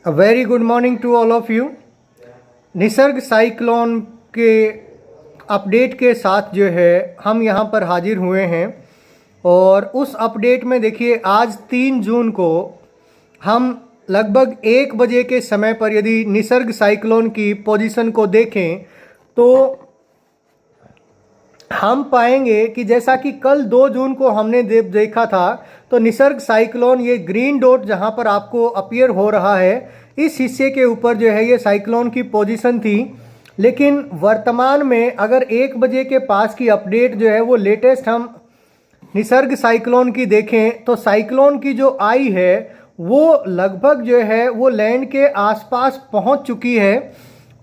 Very good morning to all of you. Nisarga cyclone के update के साथ जो है हम यहाँ पर हाजिर हुए हैं और उस अपडेट में देखिए आज 3 जून को हम लगभग 1 बजे के समय पर यदि निसर्ग साइक्लोन की पोजीशन को देखें तो हम पाएंगे कि जैसा कि कल 2 जून को हमने देखा था तो निसर्ग साइक्लोन ये ग्रीन डॉट जहां पर आपको अपीयर हो रहा है इस हिस्से के ऊपर जो है ये साइक्लोन की पोजीशन थी। लेकिन वर्तमान में अगर 1 बजे के पास की अपडेट जो है वो लेटेस्ट हम निसर्ग साइक्लोन की देखें तो साइक्लोन की जो आई है वो लगभग जो है वो लैंड के आसपास पहुंच चुकी है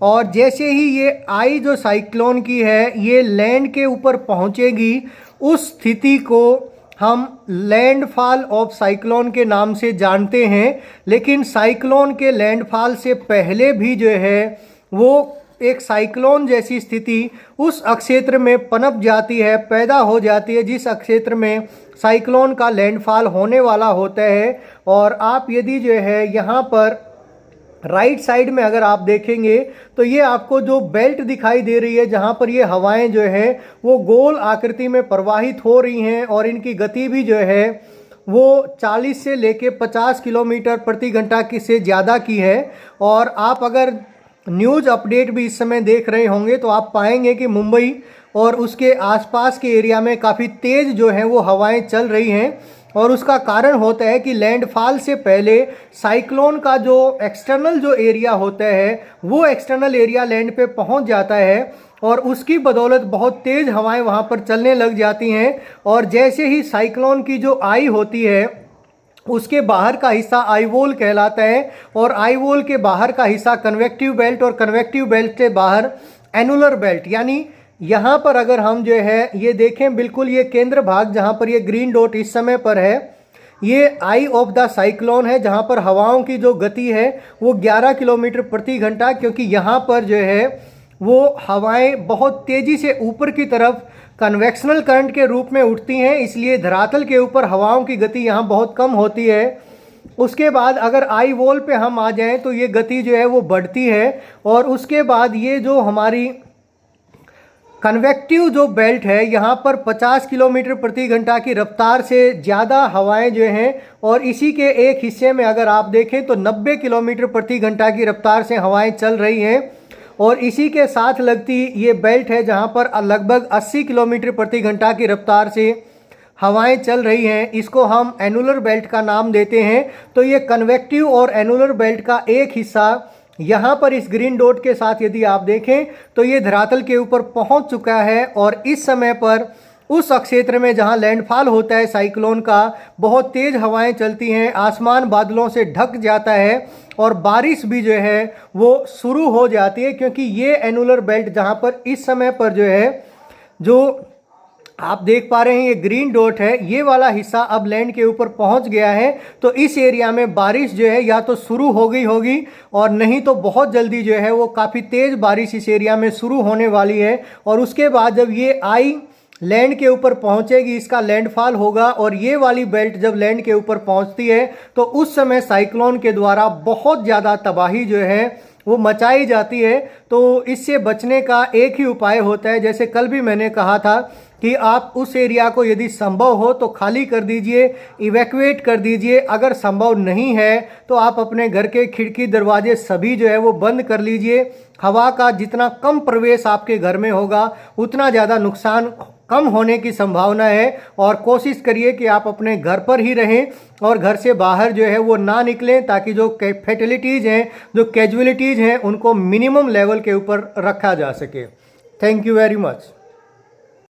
और जैसे ही ये आई जो साइक्लोन की है ये लैंड के ऊपर पहुंचेगी उस स्थिति को हम लैंडफॉल ऑफ साइक्लोन के नाम से जानते हैं। लेकिन साइक्लोन के लैंडफॉल से पहले भी जो है वो एक साइक्लोन जैसी स्थिति उस क्षेत्र में पनप जाती है, पैदा हो जाती है जिस क्षेत्र में साइक्लोन का लैंडफॉल होने वाला होता है। और आप यदि जो है यहाँ पर राइट साइड में अगर आप देखेंगे तो ये आपको जो बेल्ट दिखाई दे रही है जहाँ पर ये हवाएं जो है वो गोल आकृति में प्रवाहित हो रही हैं और इनकी गति भी जो है वो 40 से लेके 50 किलोमीटर प्रति घंटा की से ज़्यादा की है। और आप अगर न्यूज़ अपडेट भी इस समय देख रहे होंगे तो आप पाएंगे कि मुंबई और उसके आसपास के एरिया में काफ़ी तेज़ जो है वो हवाएं चल रही हैं और उसका कारण होता है कि लैंडफॉल से पहले साइक्लोन का जो एक्सटर्नल जो एरिया होता है वो एक्सटर्नल एरिया लैंड पे पहुंच जाता है और उसकी बदौलत बहुत तेज़ हवाएं वहां पर चलने लग जाती हैं। और जैसे ही साइक्लोन की जो आई होती है उसके बाहर का हिस्सा आईवोल कहलाता है और आईवोल के बाहर का हिस्सा कन्वेक्टिव बेल्ट और कन्वेक्टिव बेल्ट से बाहर एनुलर बेल्ट यानी यहाँ पर अगर हम जो है ये देखें बिल्कुल ये केंद्र भाग जहाँ पर ये ग्रीन डॉट इस समय पर है ये आई ऑफ द साइक्लोन है जहाँ पर हवाओं की जो गति है वो 11 किलोमीटर प्रति घंटा, क्योंकि यहाँ पर जो है वो हवाएं बहुत तेज़ी से ऊपर की तरफ कन्वेक्शनल करंट के रूप में उठती हैं, इसलिए धरातल के ऊपर हवाओं की गति यहाँ बहुत कम होती है। उसके बाद अगर आई वॉल पे हम आ जाएं तो ये गति जो है वो बढ़ती है और उसके बाद ये जो हमारी कन्वेक्टिव जो बेल्ट है यहाँ पर 50 किलोमीटर प्रति घंटा की रफ्तार से ज़्यादा हवाएं जो हैं और इसी के एक हिस्से में अगर आप देखें तो 90 किलोमीटर प्रति घंटा की रफ्तार से हवाएं चल रही हैं और इसी के साथ लगती ये बेल्ट है जहाँ पर लगभग 80 किलोमीटर प्रति घंटा की रफ्तार से हवाएं चल रही हैं। इसको हम एनुलर बेल्ट का नाम देते हैं। तो ये कन्वेक्टिव और एनुलर बेल्ट का एक हिस्सा यहाँ पर इस ग्रीन डॉट के साथ यदि आप देखें तो ये धरातल के ऊपर पहुँच चुका है और इस समय पर उस क्षेत्र में जहाँ लैंडफॉल होता है साइक्लोन का बहुत तेज़ हवाएं चलती हैं, आसमान बादलों से ढक जाता है और बारिश भी जो है वो शुरू हो जाती है, क्योंकि ये एनुलर बेल्ट जहाँ पर इस समय पर जो है जो आप देख पा रहे हैं ये ग्रीन डॉट है ये वाला हिस्सा अब लैंड के ऊपर पहुंच गया है। तो इस एरिया में बारिश जो है या तो शुरू हो गई होगी और नहीं तो बहुत जल्दी जो है वो काफ़ी तेज़ बारिश इस एरिया में शुरू होने वाली है। और उसके बाद जब ये आई लैंड के ऊपर पहुंचेगी इसका लैंडफॉल होगा और ये वाली बेल्ट जब लैंड के ऊपर पहुंचती है तो उस समय साइक्लोन के द्वारा बहुत ज़्यादा तबाही जो है वो मचाई जाती है। तो इससे बचने का एक ही उपाय होता है, जैसे कल भी मैंने कहा था कि आप उस एरिया को यदि संभव हो तो खाली कर दीजिए, इवैक्यूएट कर दीजिए। अगर संभव नहीं है तो आप अपने घर के खिड़की दरवाजे सभी जो है वो बंद कर लीजिए। हवा का जितना कम प्रवेश आपके घर में होगा उतना ज़्यादा नुकसान कम होने की संभावना है और कोशिश करिए कि आप अपने घर पर ही रहें और घर से बाहर जो है वो ना निकलें, ताकि जो फैटेलिटीज़ हैं जो कैजुअलिटीज़ हैं उनको मिनिमम लेवल के ऊपर रखा जा सके। Thank you very much.